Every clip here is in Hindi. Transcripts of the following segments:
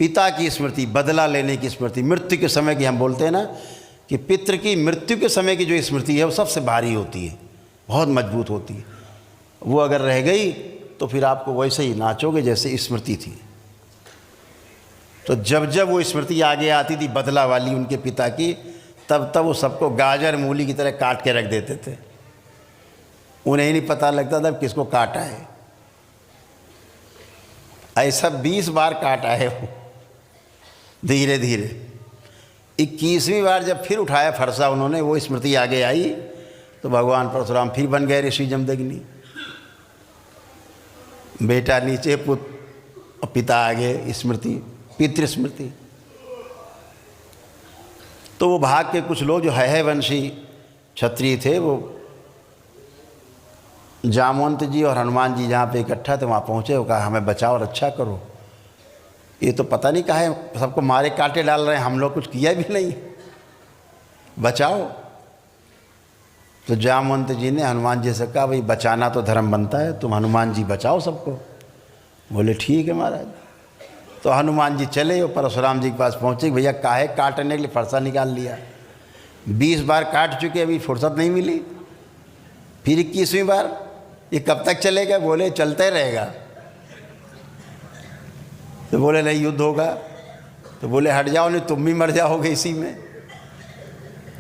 पिता की स्मृति, बदला लेने की स्मृति, मृत्यु के समय की हम बोलते हैं ना कि पितृ की मृत्यु के समय की जो स्मृति है वो सबसे भारी होती है, बहुत मजबूत होती है। वो अगर रह गई तो फिर आपको वैसे ही नाचोगे जैसे स्मृति थी। तो जब जब वो स्मृति आगे आती थी बदला वाली उनके पिता की, तब तब वो सबको गाजर मूली की तरह काट के रख देते थे। उन्हें ही नहीं पता लगता था किसको काटा है। ऐसा 20 बार काटा है वो, धीरे धीरे। 21वीं बार जब फिर उठाया फरसा उन्होंने, वो स्मृति आगे आई तो भगवान परशुराम फिर बन गए ऋषि जमदग्नि। बेटा नीचे, पुत्र पिता आगे, स्मृति, पितृ स्मृति। तो वो भाग के कुछ लोग जो है वंशी क्षत्रिय थे, वो जामवंत जी और हनुमान जी जहाँ पे इकट्ठा थे वहाँ पहुँचे। वो कहा हमें बचाओ, रक्षा करो, ये तो पता नहीं कहाँ है, सबको मारे काटे डाल रहे हैं, हम लोग कुछ किया भी नहीं, बचाओ। तो जामवंत जी ने हनुमान जी से कहा भाई बचाना तो धर्म बनता है, तुम हनुमान जी बचाओ सबको। बोले ठीक है महाराज। तो हनुमान जी चले और परशुराम जी के पास पहुँचे, भैया काहे काटने के लिए फरसा निकाल लिया, 20 बार काट चुके, अभी फुर्सत नहीं मिली, फिर 21वीं बार, ये कब तक चलेगा? बोले चलते रहेगा। तो बोले नहीं युद्ध होगा। तो बोले हट जाओ नहीं तुम भी मर जाओगे इसी में।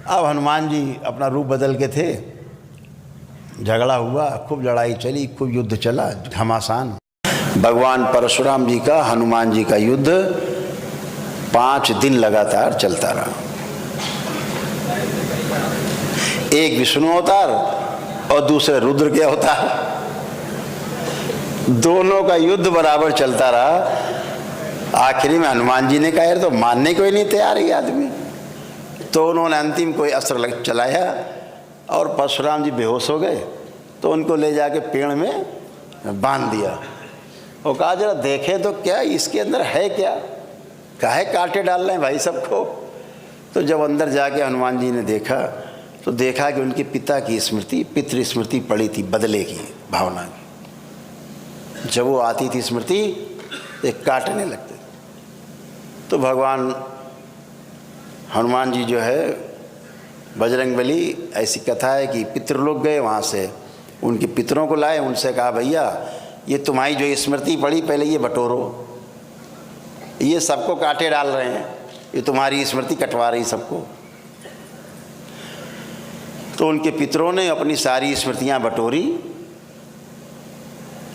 अब हनुमान जी अपना रूप बदल के थे, झगड़ा हुआ, खूब लड़ाई चली, खूब युद्ध चला घमासान। भगवान परशुराम जी का हनुमान जी का युद्ध 5 दिन लगातार चलता रहा। एक विष्णु अवतार और दूसरे रुद्र के अवतार, दोनों का युद्ध बराबर चलता रहा। आखिरी में हनुमान जी ने कहा यार तो मानने को ही नहीं तैयार ये आदमी। तो उन्होंने अंतिम कोई अस्त्र चलाया और परशुराम जी बेहोश हो गए। तो उनको ले जाके पेड़ में बांध दिया और कहा जरा देखें तो क्या इसके अंदर है क्या, काहे कांटे डाल रहे हैं भाई सबको। तो जब अंदर जाके हनुमान जी ने देखा तो देखा कि उनके पिता की स्मृति, पितृ स्मृति पड़ी थी, बदले की भावना की। जब वो आती थी स्मृति एक काटने लगते। तो भगवान हनुमान जी जो है बजरंगबली, ऐसी कथा है कि पितृलोक गए, वहाँ से उनके पितरों को लाए, उनसे कहा भैया ये तुम्हारी जो स्मृति पड़ी पहले ये बटोरो, ये सबको काटे डाल रहे हैं, ये तुम्हारी स्मृति कटवा रही सबको। तो उनके पितरों ने अपनी सारी स्मृतियाँ बटोरी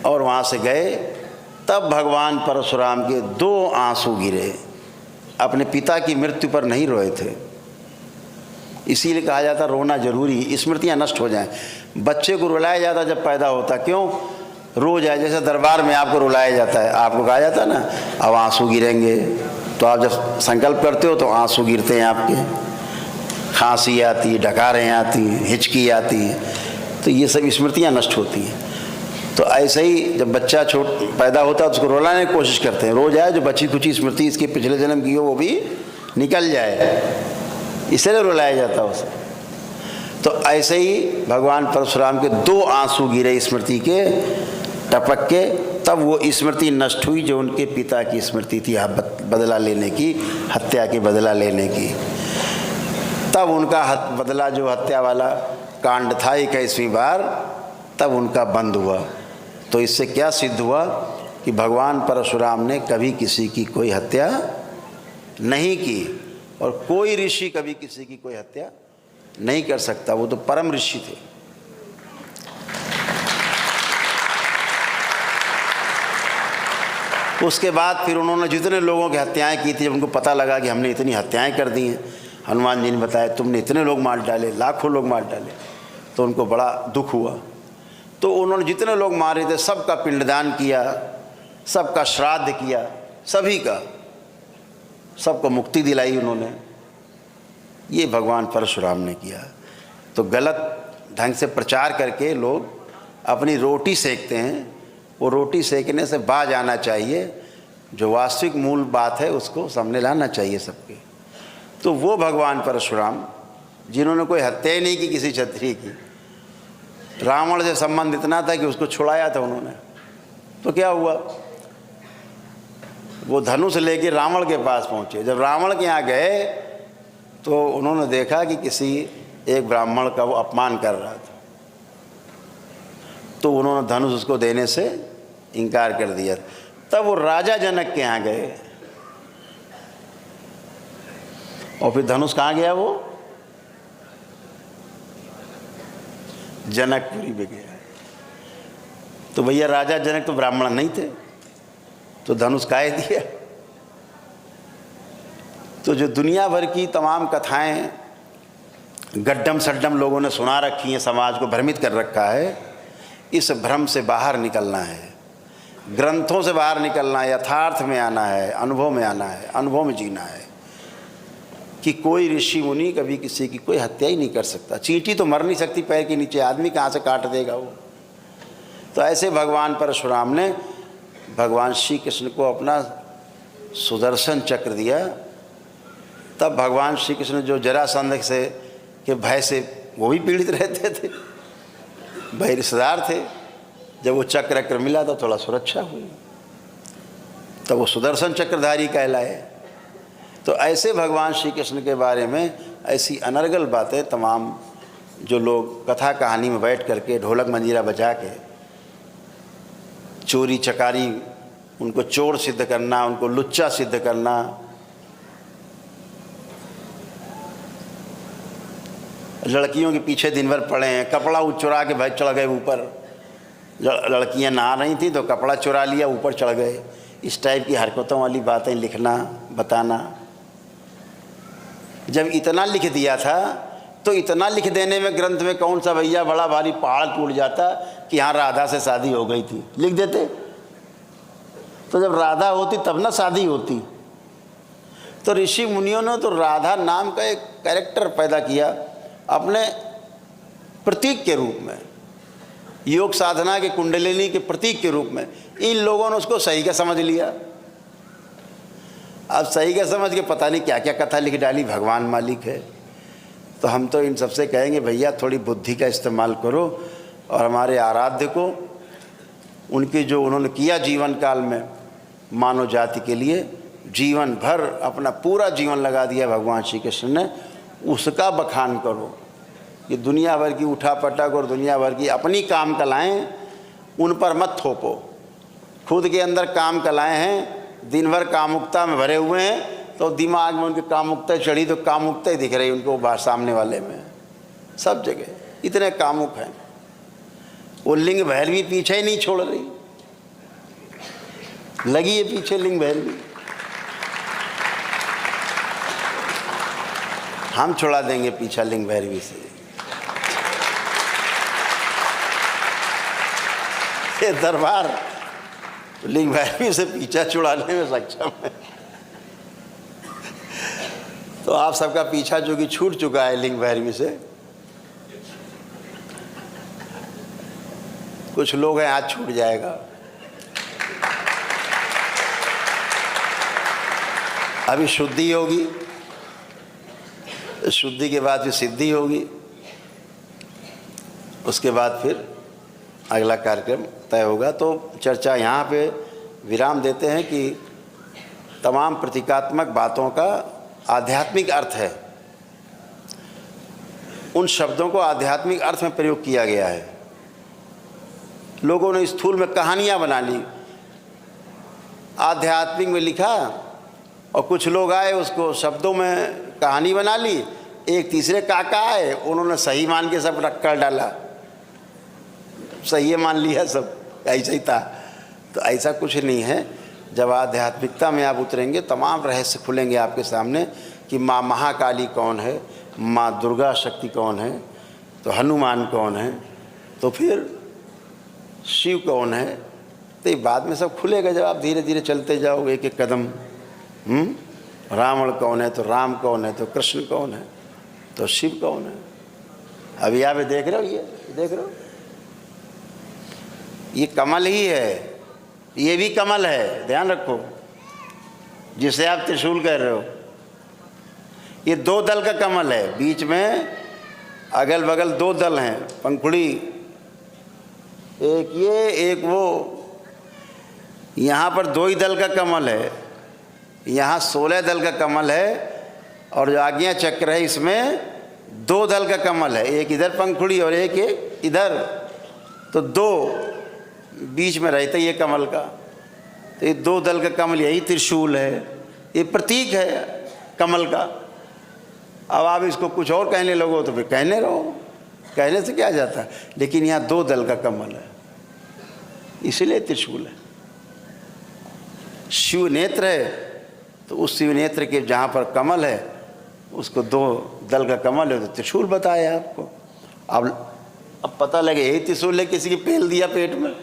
और वहाँ से गए। तब भगवान परशुराम के 2 आंसू गिरे। अपने पिता की मृत्यु पर नहीं रोए थे, इसीलिए कहा जाता रोना जरूरी, स्मृतियाँ नष्ट हो जाएं। बच्चे को रुलाया जाता जब पैदा होता, क्यों? रो जाए, जैसे दरबार में आपको रुलाया जाता है, आपको कहा जाता है ना अब आंसू गिरेंगे, तो आप जब संकल्प करते हो तो आंसू गिरते हैं आपके, खांसी आती है, डकारें आती हैं, हिचकी आती है, तो ये सब स्मृतियाँ नष्ट होती हैं। तो ऐसे ही जब बच्चा पैदा होता है उसको रुलाने की कोशिश करते हैं, रो जाए, जो बची खुची स्मृति इसके पिछले जन्म की हो वो भी निकल जाए, इसलिए रुलाया जाता है उसे। तो ऐसे ही भगवान परशुराम के 2 आंसू गिरे स्मृति के, टपक के, तब वो स्मृति नष्ट हुई जो उनके पिता की स्मृति थी, बदला लेने की, हत्या के बदला लेने की। तब उनका बदला जो हत्या वाला कांड था 21वीं बार, तब उनका बंद हुआ। तो इससे क्या सिद्ध हुआ कि भगवान परशुराम ने कभी किसी की कोई हत्या नहीं की और कोई ऋषि कभी किसी की कोई हत्या नहीं कर सकता, वो तो परम ऋषि थे। उसके बाद फिर उन्होंने जितने लोगों की हत्याएं की थी, जब उनको पता लगा कि हमने इतनी हत्याएं कर दी हैं, हनुमान जी ने बताया तुमने इतने लोग मार डाले, लाखों लोग मार डाले, तो उनको बड़ा दुख हुआ। तो उन्होंने जितने लोग मारे थे सबका पिंडदान किया, सबका श्राद्ध किया, सभी का, सबको मुक्ति दिलाई उन्होंने। ये भगवान परशुराम ने किया। तो गलत ढंग से प्रचार करके लोग अपनी रोटी सेकते हैं, वो रोटी सेकने से बाज आना चाहिए, जो वास्तविक मूल बात है उसको सामने लाना चाहिए सबके। तो वो भगवान परशुराम जिन्होंने कोई हत्या ही नहीं की किसी क्षत्रिय की, रावण से संबंध इतना था कि उसको छुड़ाया था उन्होंने, तो क्या हुआ? वो धनुष लेके रावण के पास पहुँचे। जब रावण के यहाँ गए तो उन्होंने देखा कि किसी एक ब्राह्मण का वो अपमान कर रहा था, तो उन्होंने धनुष उसको देने से इनकार कर दिया। तब वो राजा जनक के यहाँ गए और फिर धनुष कहाँ गया? वो जनकपुरी में गया। तो भैया राजा जनक तो ब्राह्मण नहीं थे, तो धनुष काहे दिया? तो जो दुनिया भर की तमाम कथाएं गड्ढम सड्डम लोगों ने सुना रखी हैं, समाज को भ्रमित कर रखा है, इस भ्रम से बाहर निकलना है, ग्रंथों से बाहर निकलना है, यथार्थ में आना है, अनुभव में आना है, अनुभव में जीना है कि कोई ऋषि मुनि कभी किसी की कोई हत्या ही नहीं कर सकता। चींटी तो मर नहीं सकती पैर के नीचे, आदमी कहाँ से काट देगा वो। तो ऐसे भगवान परशुराम ने भगवान श्री कृष्ण को अपना सुदर्शन चक्र दिया। तब भगवान श्री कृष्ण जो जरासंध से के भय से वो भी पीड़ित रहते थे, भाई रिश्तेदार थे, जब वो चक्र मिला तो थोड़ा सुरक्षा हुई, तब वो सुदर्शन चक्रधारी कहलाए। तो ऐसे भगवान श्री कृष्ण के बारे में ऐसी अनर्गल बातें तमाम जो लोग कथा कहानी में बैठ करके ढोलक मंजीरा बजा के चोरी चकारी, उनको चोर सिद्ध करना, उनको लुच्चा सिद्ध करना, लड़कियों के पीछे दिन भर पड़े हैं, कपड़ा चुरा के भाई चढ़ गए ऊपर, लड़कियां नहा रही थी तो कपड़ा चुरा लिया ऊपर चढ़ गए, इस टाइप की हरकतों वाली बातें लिखना बताना। जब इतना लिख दिया था तो इतना लिख देने में ग्रंथ में कौन सा भैया बड़ा भारी पहाड़ टूट जाता कि यहाँ राधा से शादी हो गई थी, लिख देते। तो जब राधा होती तब ना शादी होती। तो ऋषि मुनियों ने तो राधा नाम का एक कैरेक्टर पैदा किया अपने प्रतीक के रूप में, योग साधना के कुंडलिनी के प्रतीक के रूप में। इन लोगों ने उसको सही का समझ लिया। अब सही का समझ के पता नहीं क्या क्या कथा लिख डाली, भगवान मालिक है। तो हम तो इन सबसे कहेंगे भैया थोड़ी बुद्धि का इस्तेमाल करो और हमारे आराध्य को, उनकी जो उन्होंने किया जीवन काल में मानव जाति के लिए, जीवन भर अपना पूरा जीवन लगा दिया भगवान श्री कृष्ण ने, उसका बखान करो। ये दुनिया भर की उठापटक और दुनिया भर की अपनी काम कलाएं उन पर मत थोपो। खुद के अंदर काम कलाएं हैं, दिन भर कामुकता में भरे हुए हैं, तो दिमाग में उनकी कामुकता चढ़ी तो कामुकता ही दिख रही उनको बाहर सामने वाले में, सब जगह इतने कामुक हैं। वो लिंग भैरवी पीछे ही नहीं छोड़ रही, लगी है पीछे लिंग भैरवी। हम छुड़ा देंगे पीछा लिंग भैरवी से। ये दरबार लिंग भैरवी से पीछा छुड़ाने में सक्षम है। तो आप सबका पीछा जो कि छूट चुका है लिंग भैरवी से, कुछ लोग हैं आज छूट जाएगा। अभी शुद्धि होगी, शुद्धि के बाद फिर सिद्धि होगी, उसके बाद फिर अगला कार्यक्रम तय होगा। तो चर्चा यहाँ पे विराम देते हैं कि तमाम प्रतीकात्मक बातों का आध्यात्मिक अर्थ है, उन शब्दों को आध्यात्मिक अर्थ में प्रयोग किया गया है। लोगों ने स्थूल में कहानियाँ बना ली, आध्यात्मिक में लिखा, और कुछ लोग आए उसको शब्दों में कहानी बना ली। एक तीसरे काका आए, उन्होंने सही मान के सब रख कर डाला, सही मान लिया, सब ऐसा ही था। तो ऐसा कुछ नहीं है। जब आध्यात्मिकता में आप उतरेंगे तमाम रहस्य खुलेंगे आपके सामने कि माँ महाकाली कौन है, माँ दुर्गा शक्ति कौन है, तो हनुमान कौन है, तो फिर शिव कौन है। तो ये बाद में सब खुलेगा जब आप धीरे धीरे चलते जाओगे एक एक कदम। रावण कौन है, तो राम कौन है, तो कृष्ण कौन है, तो शिव कौन है। अभी आप देख रहे हो, ये देख रहे हो, ये कमल ही है, ये भी कमल है, ध्यान रखो, जिसे आप त्रिशूल कह रहे हो। ये दो दल का कमल है, बीच में अगल बगल दो दल हैं, पंखुड़ी, एक ये एक वो। यहाँ पर दो ही दल का कमल है, यहाँ 16 दल का कमल है और जो आज्ञा चक्र है इसमें 2 दल का कमल है, एक इधर पंखुड़ी और एक इधर, तो 2 बीच में रहता ही है कमल का। तो ये 2 दल का कमल यही त्रिशूल है, ये प्रतीक है कमल का। अब आप इसको कुछ और कहने लगो तो फिर कहने रहो, कहने से क्या जाता है, लेकिन यहाँ 2 दल का कमल है इसलिए त्रिशूल है। शिव नेत्र है तो उस शिव नेत्र के जहाँ पर कमल है उसको 2 दल का कमल है तो त्रिशूल बताया आपको। अब पता लगे यही त्रिशूल है, किसी की पेल दिया पेट में।